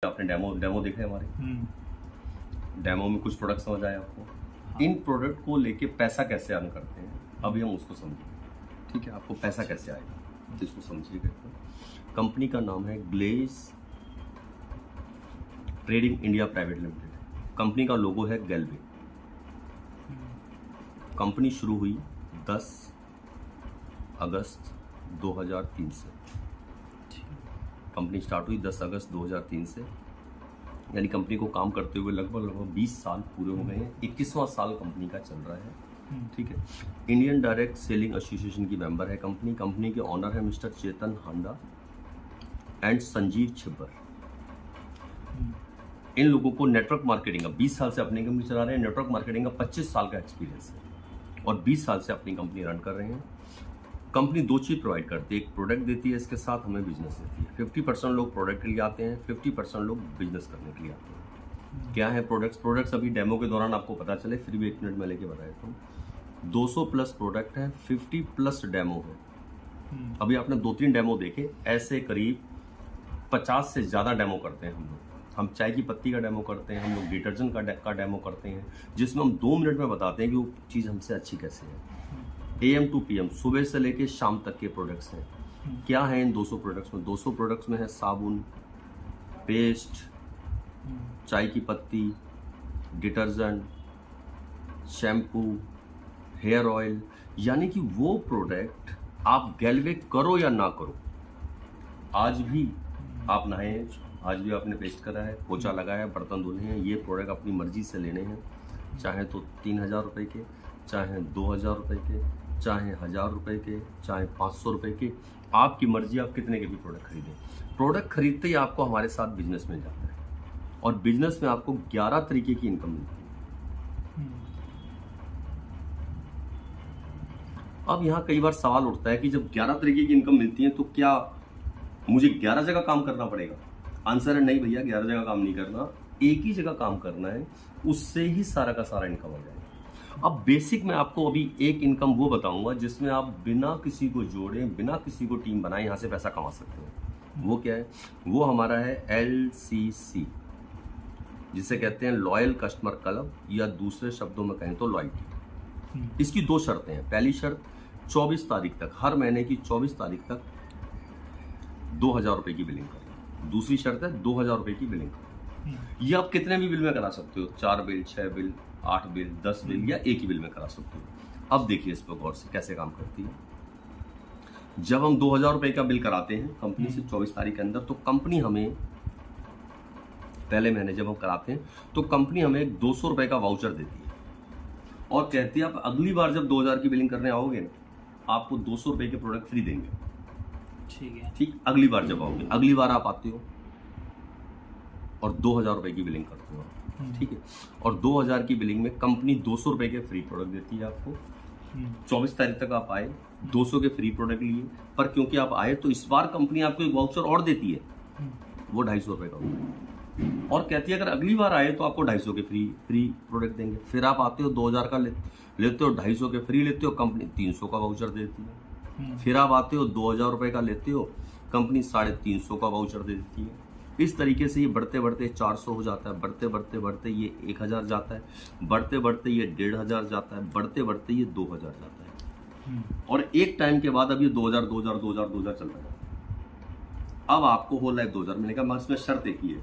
आपने डेमो देखे हमारे, डेमो में कुछ प्रोडक्ट समझ आए आपको? हाँ। इन प्रोडक्ट को लेके पैसा कैसे अर्न करते हैं अभी हम उसको समझेंगे, ठीक है? आपको पैसा कैसे आएगा इसको समझिएगा। कंपनी का नाम है Glaze trading India private limited. Company का लोगो है गैल्वे। कंपनी शुरू हुई 10 अगस्त 2003 से। कंपनी स्टार्ट हुई 10 अगस्त 2003 से, यानी कंपनी को काम करते हुए लगभग 20 साल पूरे हो गए हैं। 21वां साल कंपनी का चल रहा है, ठीक है। इंडियन डायरेक्ट सेलिंग एसोसिएशन की मेंबर है कंपनी। कंपनी के ऑनर है मिस्टर चेतन हांडा एंड संजीव छिब्बर। इन लोगों को नेटवर्क मार्केटिंग का 20 साल से अपनी कंपनी चला रहे हैं। नेटवर्क मार्केटिंग का 25 साल का एक्सपीरियंस है और 20 साल से अपनी कंपनी रन कर रहे हैं। कंपनी दो चीज़ प्रोवाइड करती है, एक प्रोडक्ट देती है, इसके साथ हमें बिजनेस देती है। 50% लोग प्रोडक्ट के लिए आते हैं, 50% लोग बिजनेस करने के लिए आते हैं। क्या है प्रोडक्ट्स अभी डेमो के दौरान आपको पता चले, फिर भी 1 मिनट में लेके बता देता हूँ। 200 प्लस प्रोडक्ट है, 50 प्लस डेमो है। अभी आपने 2-3 डेमो देखे, ऐसे करीब 50 से ज़्यादा डेमो करते हैं हम लोग। हम चाय की पत्ती का डेमो करते हैं, हम लोग डिटर्जेंट का डेमो करते हैं, जिसमें हम 2 मिनट में बताते हैं कि वो चीज़ हमसे अच्छी कैसे है। AM to PM, सुबह से लेके शाम तक के प्रोडक्ट्स हैं। क्या है इन 200 प्रोडक्ट्स में? 200 प्रोडक्ट्स में है साबुन, पेस्ट, चाय की पत्ती, डिटर्जेंट, शैम्पू, हेयर ऑयल, यानी कि वो प्रोडक्ट आप गैल्वे करो या ना करो, आज भी आप नहाए, आज भी आपने पेस्ट करा है, पोछा लगाया, बर्तन धुले हैं, ये प्रोडक्ट अपनी मर्जी से लेने हैं। चाहे तो 3000 रुपये के, चाहे 2000 रुपये के, चाहे 1000 रुपये के, चाहे 500 रुपये के, आपकी मर्जी, आप कितने के भी प्रोडक्ट खरीदें। प्रोडक्ट खरीदते ही आपको हमारे साथ बिजनेस मिल जाता है और बिजनेस में आपको 11 तरीके की इनकम मिलती है। अब यहाँ कई बार सवाल उठता है कि जब 11 तरीके की इनकम मिलती है तो क्या मुझे 11 जगह काम करना पड़ेगा? आंसर है नहीं भैया, 11 जगह काम नहीं करना, एक ही जगह काम करना है, उससे ही सारा का सारा इनकम आ जाएगा। अब बेसिक में आपको अभी एक इनकम वो बताऊंगा जिसमें आप बिना किसी को जोड़े, बिना किसी को टीम बनाए यहाँ से पैसा कमा सकते हो। वो क्या है? वो हमारा है LCC, जिसे कहते हैं लॉयल कस्टमर क्लब, या दूसरे शब्दों में कहें तो लॉयल्टी। इसकी 2 शर्तें हैं। पहली शर्त 24 तारीख तक, हर महीने की 24 तारीख तक 2000 रुपये की बिलिंग करना। दूसरी शर्त है 2000 रुपये की बिलिंग करना। ये आप कितने भी बिल में करा सकते हो, 4 बिल, 6 बिल, 8 बिल, 10 बिल, या एक ही बिल में करा सकते हो। अब देखिए इस पर गौर से कैसे काम करती है। जब हम 2000 रुपये का बिल कराते हैं कंपनी से 24 तारीख के अंदर, तो कंपनी हमें पहले महीने जब हम कराते हैं तो कंपनी हमें 200 रुपये का वाउचर देती है और कहती है आप अगली बार जब 2000 की बिलिंग करने आओगे ना, आपको 200 रुपये के प्रोडक्ट फ्री देंगे। ठीक है, ठीक, अगली बार जब आओगे, अगली बार आप आते हो और 2000 रुपये की बिलिंग करते हो, ठीक है, और 2000 की बिलिंग में कंपनी 200 रुपये के फ्री प्रोडक्ट देती है आपको। 24 तारीख तक आप आए, 200 के फ्री प्रोडक्ट लिए, पर क्योंकि आप आए तो इस बार कंपनी आपको एक वाउचर और देती है, वो 250 रुपये का होता है, और कहती है अगर अगली बार आए तो आपको 250 के फ्री प्रोडक्ट देंगे। फिर आप आते हो 2000 का लेते हो, 250 के फ्री लेते हो, कंपनी 300 का वाउचर देती है। फिर आप आते हो 2000 रुपये का लेते हो, कंपनी 350 का वाउचर दे देती है। इस तरीके से ये बढ़ते बढ़ते 400 हो जाता है, बढ़ते बढ़ते बढ़ते ये 1000 जाता है, बढ़ते बढ़ते ये 1500 जाता है, बढ़ते बढ़ते ये 2000 जाता है, और एक टाइम के बाद अब ये 2000 चल रहा है। अब आपको होल लाइफ 2000 मिलेगा, मगर इसमें शर्त एक ही है,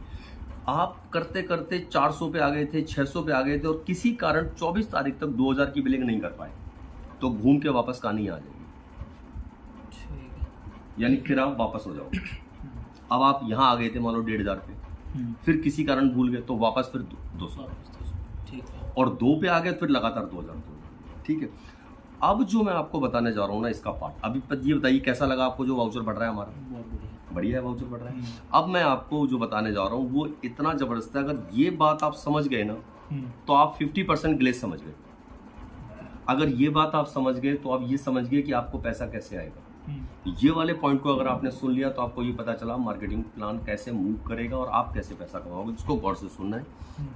आप करते करते 400 पे आ गए थे, 600 पे आ गए थे, और किसी कारण 24 तारीख तक 2000 की बिलिंग नहीं कर पाए, तो घूम के वापस कहानी आ जाएगी, यानी फिर आप वापस हो जाओगे। अब आप यहाँ आ गए थे मान लो 1500 पे, फिर किसी कारण भूल गए तो वापस फिर 200, ठीक है, और 2 पे आ गए फिर लगातार 2000, ठीक है। अब जो मैं आपको बताने जा रहा हूँ ना, इसका पार्ट अभी ये बताइए कैसा लगा आपको जो वाउचर बढ़ रहा है हमारा? बहुत बढ़िया, बढ़िया है, वाउचर बढ़ रहा है। अब मैं आपको जो बताने जा रहा हूँ वो इतना जबरदस्त है, अगर ये बात आप समझ गए ना तो आप 50% ग्लेस समझ गए। अगर ये बात आप समझ गए तो आप ये समझ गए कि आपको पैसा कैसे आएगा। ये वाले पॉइंट को अगर आपने सुन लिया तो आपको ये पता चला मार्केटिंग प्लान कैसे मूव करेगा और आप कैसे पैसा कमाओगे। इसको गौर से सुनना है।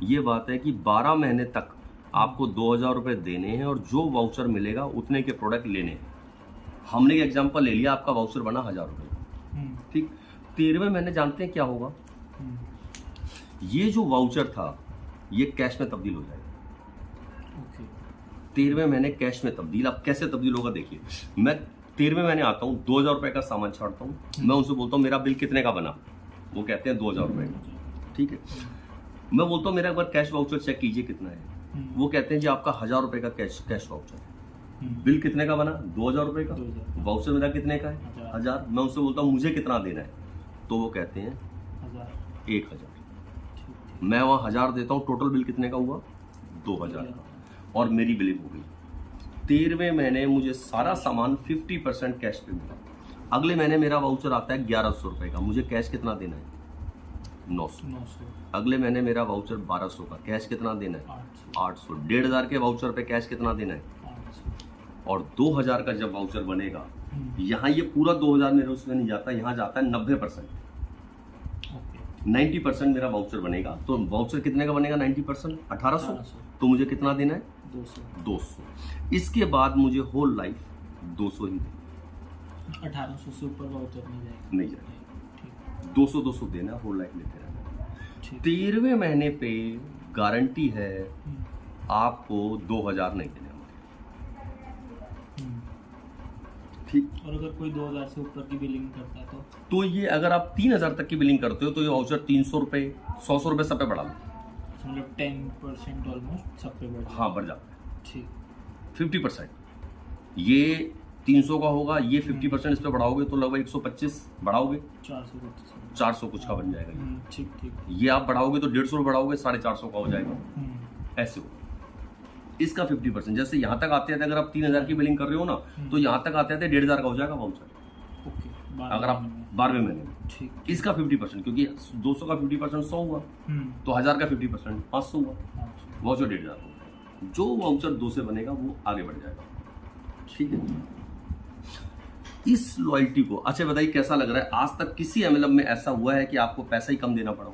ये बात है कि 12 महीने तक आपको 2000 रुपये देने हैं और जो वाउचर मिलेगा उतने के प्रोडक्ट लेने हैं। हमने एक एग्जांपल ले लिया, आपका वाउचर बना 1000 रुपये, ठीक। 13वें महीने जानते हैं क्या होगा? ये जो वाउचर था ये कैश में तब्दील हो जाएगा। ओके 13वें महीने कैश में तब्दील। अब कैसे तब्दील होगा देखिए, मैं 13वें महीने आता हूँ, 2000 रुपए का सामान छाड़ता हूँ, मैं उनसे बोलता हूँ मेरा बिल कितने का बना, वो कहते हैं 2000 रुपए का, ठीक है। मैं बोलता हूँ मेरा एक बार कैश वाउचर चेक कीजिए कितना है, वो कहते हैं जी आपका 1000 रुपए का कैश वाउचर है। बिल कितने का बना, 2000 रुपए का, 2000 वाउचर मेरा कितने का है, 1000। मैं उनसे बोलता हूँ मुझे कितना देना है, तो वो कहते हैं 1000। मैं वहाँ 1000 देता हूँ, टोटल बिल कितने का हुआ, 2000 का, और मेरी बिलिंग हो गई। 13वें महीने मुझे सारा सामान 50% कैश पे मिला। अगले महीने मेरा वाउचर आता है 1100 रुपए का, मुझे कैश कितना देना है, 900। अगले महीने मेरा वाउचर 1200 का, कैश कितना देना है, 800। 1500 के वाउचर पे कैश कितना देना है, 800। और 2000 का जब वाउचर बनेगा, यहाँ ये पूरा 2000 मेरे उसमें नहीं जाता, यहाँ जाता है 90%। 90% मेरा वाउचर बनेगा, तो वाउचर कितने का बनेगा, 90% 1800। तो मुझे कितना देना है, 200। इसके बाद मुझे होल लाइफ 200 ही देना, 1800 से ऊपर वाउचर नहीं जाएगा। 200 देना, होल लाइफ लेते रहना। 13वें महीने पे गारंटी है आपको 2000 नहीं देने होंगे, ठीक। और अगर कोई 2000 से ऊपर की बिलिंग करता है तो ये अगर आप 3000 तक की बिलिंग करते हो तो ये वाउचर 300 रुपए 100 रुपए सब पे बढ़ा लो, मतलब 10% ऑलमोस्ट सब पे बढ़ हाँ बढ़ जाता है, ठीक। 50%। ये 300 का होगा, ये 50% इस पे बढ़ाओगे तो लगभग 125 बढ़ाओगे, 400 कुछ का बन जाएगा ये। ठीक ठीक। ये आप बढ़ाओगे तो 150 बढ़ाओगे, 450 का हो जाएगा, ऐसे हो। इसका 50%, जैसे यहाँ तक आते हैं अगर आप 3000 की बिलिंग कर रहे हो ना, तो यहाँ तक आते हैं 1500 का हो जाएगा वाउचर, अगर आप 12वें महीने में। ठीक। इसका 50%, क्योंकि 200 का 50% 100 हुआ, तो 1000 का 50% 500 हुआ, वाउचर 1500 होगा। जो वाउचर 2 से बनेगा वो आगे बढ़ जाएगा, ठीक है। इस लॉयल्टी को, अच्छा बताइए कैसा लग रहा है, आज तक किसी एमएलएम में ऐसा हुआ है कि आपको पैसा ही कम देना पड़ा?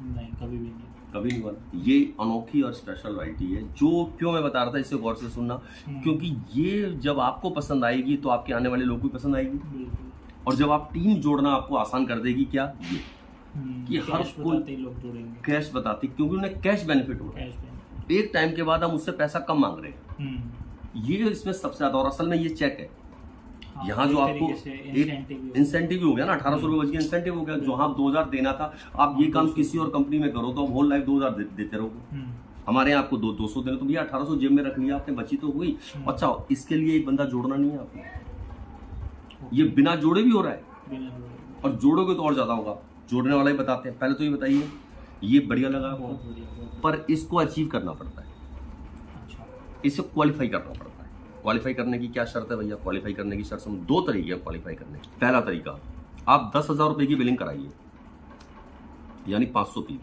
नहीं, कभी भी नहीं, कभी नहीं हुआ। ये अनोखी और स्पेशल लॉयल्टी है, जो क्यों मैं बता रहा था, इसे गौर से सुनना, क्योंकि ये जब आपको पसंद आएगी तो आपके आने वाले लोग भी पसंद आएगी, और जब आप टीम जोड़ना आपको आसान कर देगी, क्या ये कि हर कोई लोग जोड़ेंगे, कैश बताते, क्योंकि उन्हें कैश बेनिफिट हो रहा है। एक टाइम के बाद हम उससे पैसा कम मांग रहे हैं, ये इसमें सबसे ज्यादा। और असल में ये चेक है, यहाँ जो आपको एक इंसेंटिव हो गया ना, 1800 रुपये बच गया, इंसेंटिव हो गया। जो आप 2000 देना था, आप ये काम किसी और कंपनी में करो तो आप होल लाइफ 2000 देते रहोगे। हमारे यहाँ आपको 200 देना, तो भैया 1800 जेब में रख लिया आपने, बची तो हुई। अच्छा, इसके लिए एक बंदा जोड़ना नहीं है आपको, ये बिना जोड़े भी हो रहा है, और जोड़ोगे तो और ज्यादा होगा। जोड़ने वाला ही बताते हैं। पहले तो ये बताइए, ये बढ़िया लगा आपको, पर इसको अचीव करना पड़ता है, इसे क्वालिफाई करना पड़ता है। क्वालिफाई करने की क्या शर्त है भैया? क्वालिफाई करने की शर्त में 2 तरीके हैं क्वालिफाई करने की। पहला तरीका, आप 10,000 रुपए की बिलिंग कराइए, यानी 500 पीवी।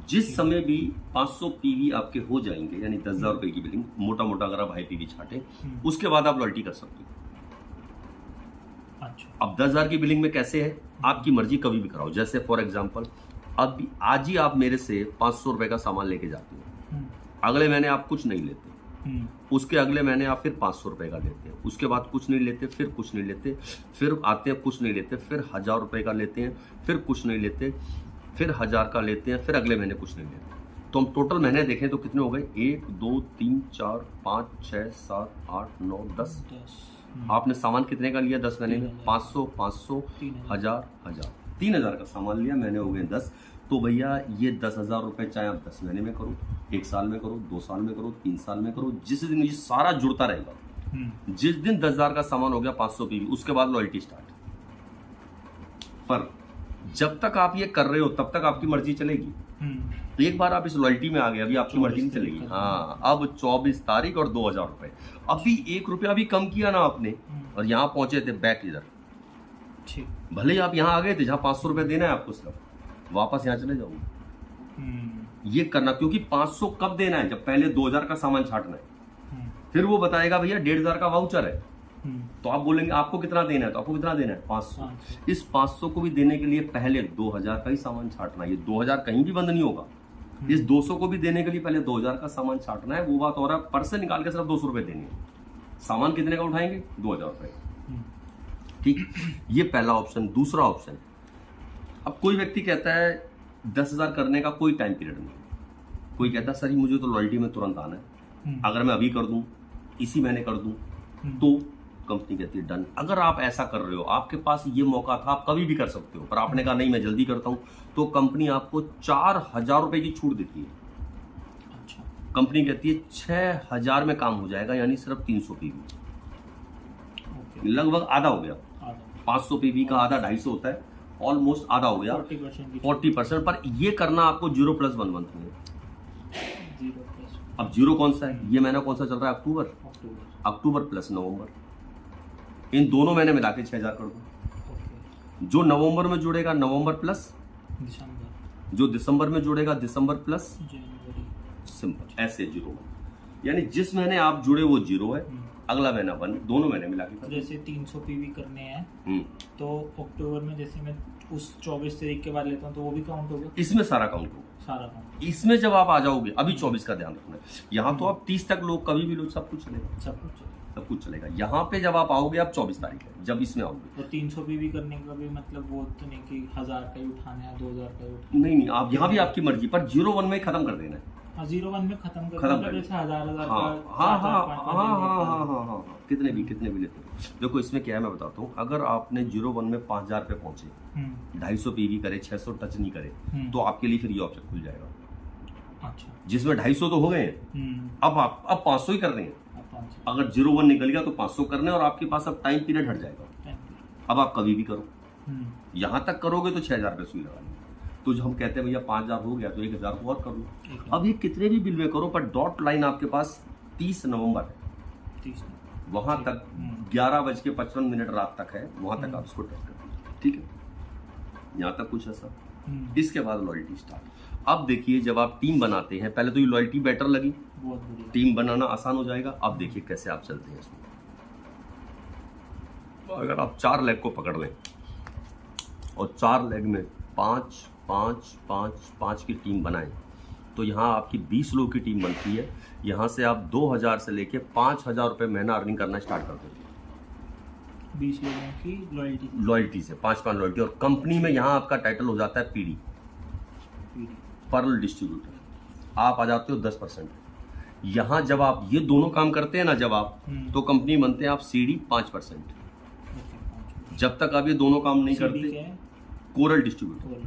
जिस समय भी 500 पीवी आपके हो जाएंगे, यानी 10,000 रुपए की बिलिंग, मोटा मोटा अगर आप हाई पीवी छाटे, उसके बाद आप लॉयल्टी कर सकते हो। अच्छा। अब 10,000 की बिलिंग में कैसे है, आपकी मर्जी, कभी भी कराओ। जैसे फॉर एग्जाम्पल, अब आज ही आप मेरे से 500 रुपए का सामान लेके जाते हो, अगले महीने आप कुछ नहीं लेते, उसके अगले महीने आप फिर 500 रुपए का लेते हैं, उसके बाद कुछ नहीं लेते, फिर कुछ नहीं लेते, फिर आते हैं कुछ नहीं लेते, फिर 1000 रुपए का लेते हैं, फिर कुछ नहीं लेते, फिर 1000 का लेते हैं, फिर अगले महीने कुछ नहीं लेते। तो हम टोटल महीने देखें तो कितने हो गए, 1 2 3 4 5 6 7 8 9 10। आपने सामान कितने का लिया 10 महीने में? 500 500 1000 1000, 3000 का सामान लिया, महीने हो गए 10। तो भैया ये 10,000 रुपए चाहे आप 10 महीने में करो, 1 साल में करो, 2 साल में करो, 3 साल में करो, जिस दिन ये सारा जुड़ता रहेगा, जिस दिन 10,000 का सामान हो गया 500 पीवी, उसके बाद लॉयल्टी स्टार्ट। पर जब तक आप ये कर रहे हो तब तक आपकी मर्जी चलेगी। एक बार आप इस लॉयल्टी में आ गए, अभी आपकी मर्जी नहीं चलेगी। हाँ, अब 24 तारीख और 2000 रुपए, अभी 1 रुपया भी कम किया ना आपने, और यहाँ पहुंचे थे बैक इधर, भले ही आप यहाँ आ गए थे जहाँ 500 रुपए देना है आपको, सिर्फ वापस यहाँ चले जाओगे। ये करना, क्योंकि 500 कब देना है, जब पहले 2000 का सामान छाटना है, फिर वो बताएगा भैया 1500 का वाउचर है, तो आप बोलेंगे आपको कितना देना है, तो आपको कितना देना है 500। इस 500 को भी देने के लिए पहले 2000 का ही सामान छाटना है, ये 2000 कहीं भी बंद नहीं होगा। इस 200 को भी देने के लिए पहले 2000 का सामान छाटना है, वो बात और है। पर्स से निकाल के सिर्फ 200 रुपए देने हैं, सामान कितने का उठाएंगे, 2000 रुपए, ठीक। ये पहला ऑप्शन। दूसरा ऑप्शन, अब कोई व्यक्ति कहता है 10,000 करने का कोई टाइम पीरियड नहीं। कोई कहता सर मुझे तो लॉयल्टी में तुरंत आना है, अगर मैं अभी कर दूं, इसी महीने कर दूं, तो कंपनी कहती है डन। अगर आप ऐसा कर रहे हो, आपके पास ये मौका था, आप कभी भी कर सकते हो, पर आपने कहा नहीं मैं जल्दी करता हूं, तो कंपनी आपको 4,000 रुपए की छूट देती है। अच्छा। कंपनी कहती है 6,000 में काम हो जाएगा, यानी सिर्फ 300 पीवी, ओके। लगभग आधा हो गया। आधा। 500 पीवी का आधा 250 होता है, ऑलमोस्ट आधा हो गया, 40%। पर ये करना आपको 0+1 मंथ में। 0+1। अब 0 कौन सा है, ये महीना कौन सा चल रहा है, अक्टूबर प्लस नवंबर, इन दोनों महीने मिला के 6,000 कर दो। जो नवंबर में जुड़ेगा नवंबर प्लस दिसंबर, जो दिसंबर में जुड़ेगा दिसंबर प्लस जनवरी, सिंपल, ऐसे 0 यानी जिस महीने आप जुड़े वो 0 है, अगला महीना 1, दोनों महीने मिला के। जैसे 300 पीवी करने हैं तो अक्टूबर में जैसे मैं उस 24 तारीख के बाद लेता हूँ तो वो भी काउंट होगा, इसमें सारा काउंट होगा। सारा काउंट। इसमें जब आप आ जाओगे, अभी 24 का ध्यान रखना है, यहाँ तो आप 30 तक लोग कभी भी लोग सब कुछ चलेगा, सब कुछ चलेगा। यहाँ पे जब आप आओगे, आप 24 तारीख है जब इसमें आओगे, तो 300 पीवी करने का भी मतलब वो तो नहीं कि 1,000 का ही उठाना है, 2,000 का ही उठाना नहीं, आप यहाँ भी आपकी मर्जी, पर 0-1 में खत्म कर देना है। है। 0-1 में खत्म कर खत्म कर जैसे 1,000 का हाँ, कितने भी लेते हो। देखो इसमें क्या है मैं बताता हूँ, अगर आपने 0-1 में 5,000 पे पहुंचे, 250 पीवी करे, 600 टच नहीं करे, तो आपके लिए फिर ये ऑप्शन खुल जाएगा। अच्छा। जिसमें 250 तो हो गए हैं, अब 500 ही कर रहे हैं। अगर 0-1 निकल गया तो 500 करने, और आपके पास अब टाइम पीरियड हट जाएगा। अब आप कभी भी करो, यहां तक करोगे तो 6,000 पे सुई लगानी। तो जो हम कहते हैं भैया 5,000 हो गया तो 1,000 को और कर लो। अब ये कितने भी बिल में करो, पर डॉट लाइन आपके पास 30 नवंबर है, वहां तक 11:55 रात तक है, वहां तक आप इसको टेस्ट कर, ठीक है। यहाँ तक कुछ ऐसा। इसके बाद लॉयल्टी स्टार्ट। अब देखिए जब आप टीम बनाते हैं, पहले तो ये लॉयल्टी बेटर लगी, बहुत बढ़िया, टीम बनाना आसान हो जाएगा। अब देखिए कैसे आप चलते हैं इसमें। अगर आप 4 लेग को पकड़ लें और 4 लेग में 5, 5, 5, 5 की टीम बनाएं, तो यहाँ आपकी 20 लोग की टीम बनती है। यहाँ से आप 2,000 से लेके 5,000 रुपये महीना अर्निंग करना स्टार्ट कर देते हैं। 20 लोगों की लॉयल्टी से 5 लॉयल्टी, और कंपनी में यहाँ आपका टाइटल हो जाता है पीडी, पर्ल डिस्ट्रीब्यूटर। आप आ जाते हो 10%। यहाँ जब आप ये दोनों काम करते हैं ना, जब आप तो कंपनी बनते हैं आप सीडी 5%। जब तक आप ये दोनों काम नहीं करते, कोरल डिस्ट्रीब्यूटर,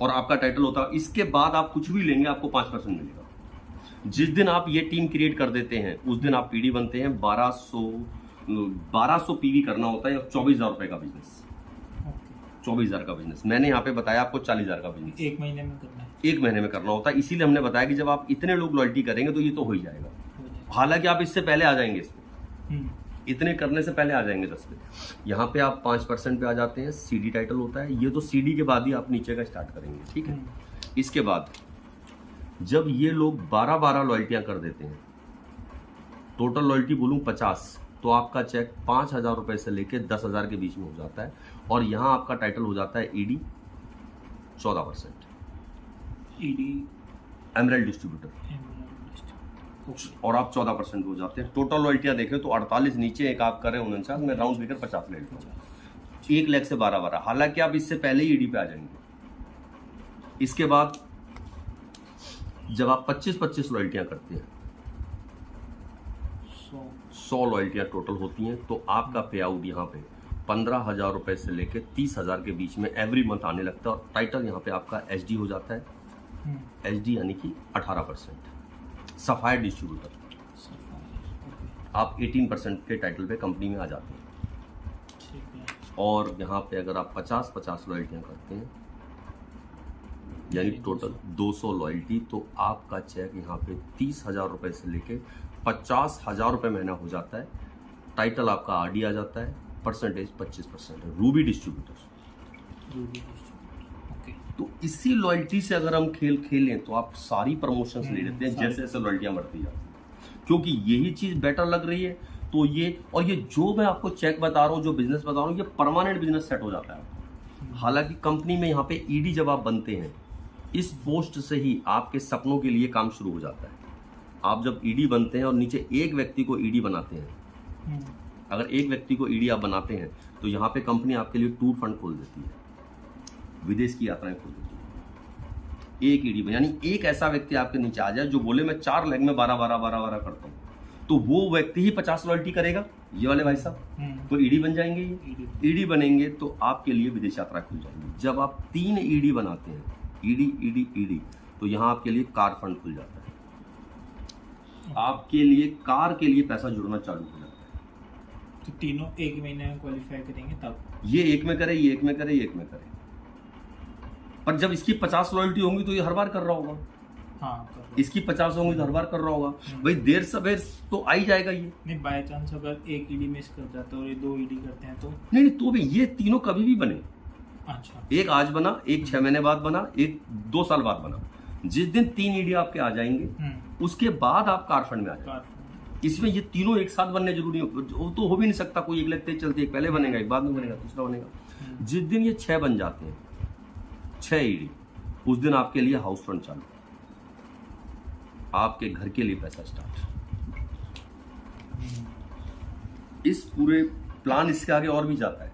और आपका टाइटल होता है। इसके बाद आप कुछ भी लेंगे आपको 5% मिलेगा। जिस दिन आप ये टीम क्रिएट कर देते हैं उस दिन आप पीडी बनते हैं। 1200 पीवी करना होता है, 24,000 रुपए का बिजनेस, 24,000 का बिजनेस। मैंने यहाँ पे बताया आपको 40,000 का बिजनेस 1 महीने में करना है, 1 महीने में करना होता है। इसीलिए हमने बताया कि जब आप इतने लोग लॉयल्टी करेंगे तो ये तो हो ही जाएगा। हालांकि आप इससे पहले आ जाएंगे, इसमें इतने करने से पहले आ जाएंगे 10 पे। यहाँ पे आप 5% पे आ जाते हैं, सीडी टाइटल होता है। ये तो सीडी के बाद ही आप नीचे का स्टार्ट करेंगे, ठीक है। इसके बाद जब ये लोग 12 लॉयल्टियां कर देते हैं, टोटल लॉयल्टी बोलूं 50, तो आपका चेक 5,000 रुपए से लेके 10,000 के बीच में हो जाता है। और यहाँ आपका टाइटल हो जाता है ईडी 14%, ईडी एमरल्ड डिस्ट्रीब्यूटर, और आप 14% हो जाते हैं। टोटल लॉयल्टियां देखें तो 48, नीचे एक आप करें 49, मैं राउंड लेकर 50 ले लेता हूँ। 1 लाख से 12। हालांकि आप इससे पहले ही ईडी पे आ जाएंगे। इसके बाद जब आप 25 लॉयल्टियां करते हैं, 100 लॉयल्टियां टोटल होती हैं, तो आपका पे आउट यहाँ पे 15,000 रुपए से लेके 30,000 के बीच में एवरी मंथ आने लगता है। और टाइटल यहाँ पे आपका एचडी हो जाता है, एचडी यानी कि 18%, सफायर डिस्ट्रीब्यूटर। आप 18% के टाइटल पे कंपनी में आ जाते हैं। और यहाँ पे अगर आप 50 लॉयल्टियां करते हैं, यानी टोटल 200 लॉयल्टी, तो आपका चेक यहाँ पे 30,000 रुपए से लेके 50,000 रुपए महीना हो जाता है। टाइटल आपका आरडी आ जाता है, परसेंटेज 25% है। Ruby distributor. तो इसी लॉयल्टी से अगर हम खेलें तो आप सारी प्रमोशंस ले लेते हैं जैसे जैसे लॉयल्टियां बढ़ती जाती हैं, क्योंकि यही चीज बेटर लग रही है। तो ये, और ये जो मैं आपको चेक बता रहा हूँ, जो बिजनेस बता रहा हूँ, ये परमानेंट बिजनेस सेट हो जाता है। हालांकि कंपनी में यहाँ पे ईडी जब आप बनते हैं, इस पोस्ट से ही आपके सपनों के लिए काम शुरू हो जाता है। आप जब ईडी बनते हैं और नीचे एक व्यक्ति को ईडी बनाते हैं, अगर एक व्यक्ति को ईडी आप बनाते हैं तो यहाँ पे कंपनी आपके लिए टूर फंड खोल देती है, विदेश की यात्राएं खोल देती है। एक ईडी बन, यानी एक ऐसा व्यक्ति आपके नीचे आ जाए जो बोले मैं 4 लेग में 12 करता हूँ, तो वो व्यक्ति ही 50 लॉयल्टी करेगा, ये वाले भाई साहब, तो ईडी बन जाएंगे। ये ईडी बनेंगे तो आपके लिए विदेश यात्रा खुल जाएगी। जब आप 3 ईडी बनाते हैं, ईडी, तो यहाँ आपके लिए कार फंड खुल जाता है, आपके लिए कार के लिए पैसा जुड़ना चालू हो जाता है। तो तीनों एक महीने में क्वालिफाई करेंगे तब? ये एक में करे, ये एक में करे, ये एक में करे, पर जब इसकी 50 लॉयल्टी होंगी तो ये हर बार कर रहा होगा। हाँ, इसकी 50 होंगी तो हर बार कर रहा होगा। भाई देर सवेर तो आ ही जाएगा ये। नहीं, बाय चांस अगर एक ईडी मिस कर जाता है और ये 2 ईडी करते हैं तो नहीं, तो भी ये तीनों कभी भी बने। अच्छा, एक आज बना, एक 6 महीने बाद बना, एक 2 साल बाद बना। जिस दिन 3 ईडी आपके आ जाएंगे उसके बाद आप कार फंड में आ जाएंगे। इसमें ये तीनों एक साथ बनने जरूरी तो हो भी नहीं सकता। कोई एक लगते चलते, एक पहले बनेगा, एक बाद में बनेगा, दूसरा बनेगा। जिस दिन ये 6 बन जाते हैं, 6 ईडी, उस दिन आपके लिए हाउस फंड चालू, आपके घर के लिए पैसा स्टार्ट। इस पूरे प्लान इसके आगे और भी जाता है,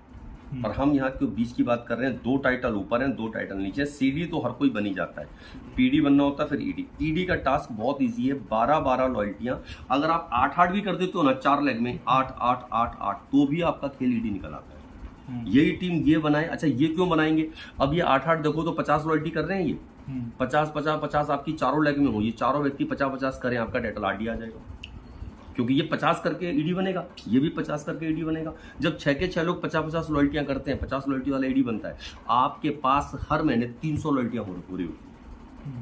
पर हम यहाँ के बीच की बात कर रहे हैं। 2 टाइटल ऊपर हैं, 2 टाइटल नीचे। सीडी तो हर कोई बनी जाता है, पीडी बनना होता है, फिर ईडी। ईडी का टास्क बहुत इजी है, 12 लॉयल्टियां। अगर आप 8 भी कर देते हो ना 4 लेग में, 8, तो भी आपका खेल ईडी निकल आता है। यही टीम ये बनाए। अच्छा, ये क्यों बनाएंगे? अब ये 8 देखो तो 50 लॉयल्टी कर रहे हैं ये, 50 आपकी चारों लेग में हो, ये चारों व्यक्ति 50 करें, आपका टाइटल आरडी आ जाएगा, क्योंकि ये 50 करके ईडी बनेगा, ये भी 50 करके ईडी बनेगा। जब 6 के 6 लोग 50 लॉयल्टियां करते हैं, 50 लॉयल्टी वाला ईडी बनता है, आपके पास हर महीने 300 लॉयल्टियां पूरी होती है,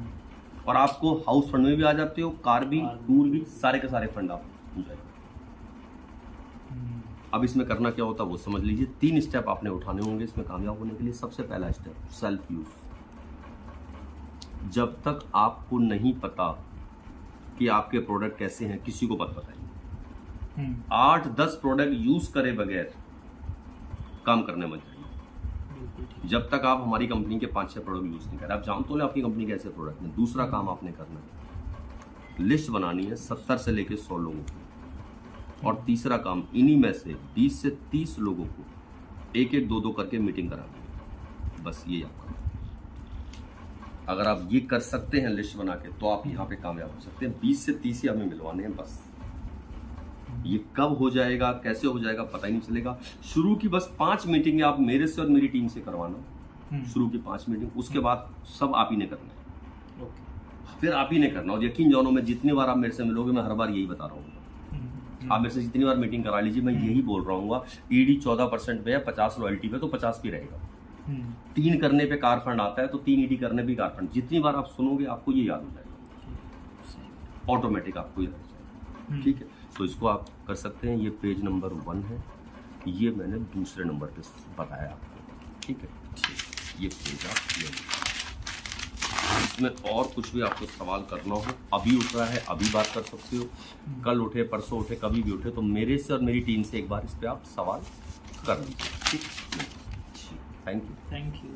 और आपको हाउस फंड में भी आ जाते हो, कार भी, टूर भी, सारे के सारे फंड आप हो जाएगा। अब इसमें करना क्या होता है वो समझ लीजिए। 3 स्टेप आपने उठाने होंगे इसमें कामयाब होने के लिए। सबसे पहला स्टेप, सेल्फ यूज। जब तक आपको नहीं पता कि आपके प्रोडक्ट कैसे हैं, किसी को मत बताइए। 8-10 प्रोडक्ट यूज करे बगैर काम करने मत जाइए, जब तक आप हमारी कंपनी के 5-6 प्रोडक्ट यूज नहीं करें। आप जानते हो ना आपकी कंपनी कैसे प्रोडक्ट है। दूसरा काम आपने करना है, लिस्ट बनानी है 70 से लेकर 100 लोगों की, और तीसरा काम, इन्हीं में से 20 से 30 लोगों को 1-1, 2-2 करके मीटिंग करानी है। बस ये आपका। अगर आप ये कर सकते हैं लिस्ट बना के, तो आप यहाँ पे कामयाब हो सकते हैं। 20 से 30 ही हमें मिलवाने हैं बस। ये कब हो जाएगा, कैसे हो जाएगा, पता ही नहीं चलेगा। शुरू की बस 5 मीटिंग आप मेरे से और मेरी टीम से करवाना, शुरू की 5 मीटिंग, उसके बाद सब आप ही ने करना है। फिर आप ही ने करना। और यकीन जानो, मैं जितनी बार आप मेरे से मिलोगे, मैं हर बार यही बता रहा हूँ। आप मेरे से जितनी बार मीटिंग करा लीजिए, मैं यही बोल रहा हूँ। ईडी 14% पे है, 50 लॉयल्टी पे, तो 50 भी रहेगा। 3 करने पे कार फंड आता है, तो 3 ईडी करने पे कार फंड। जितनी बार आप सुनोगे आपको ये याद हो जाएगा, ऑटोमेटिक आपको याद हो जाएगा। ठीक है, तो इसको आप कर सकते हैं। ये पेज नंबर 1 है, ये मैंने दूसरे नंबर पे बताया आपको। ठीक है, ये पेज आप ले लीजिए। इसमें और कुछ भी आपको सवाल करना हो, अभी उठ रहा है, अभी बात कर सकते हो। कल उठे, परसों उठे, कभी भी उठे, तो मेरे से और मेरी टीम से एक बार इस पे आप सवाल कर लीजिए। ठीक है, थैंक यू।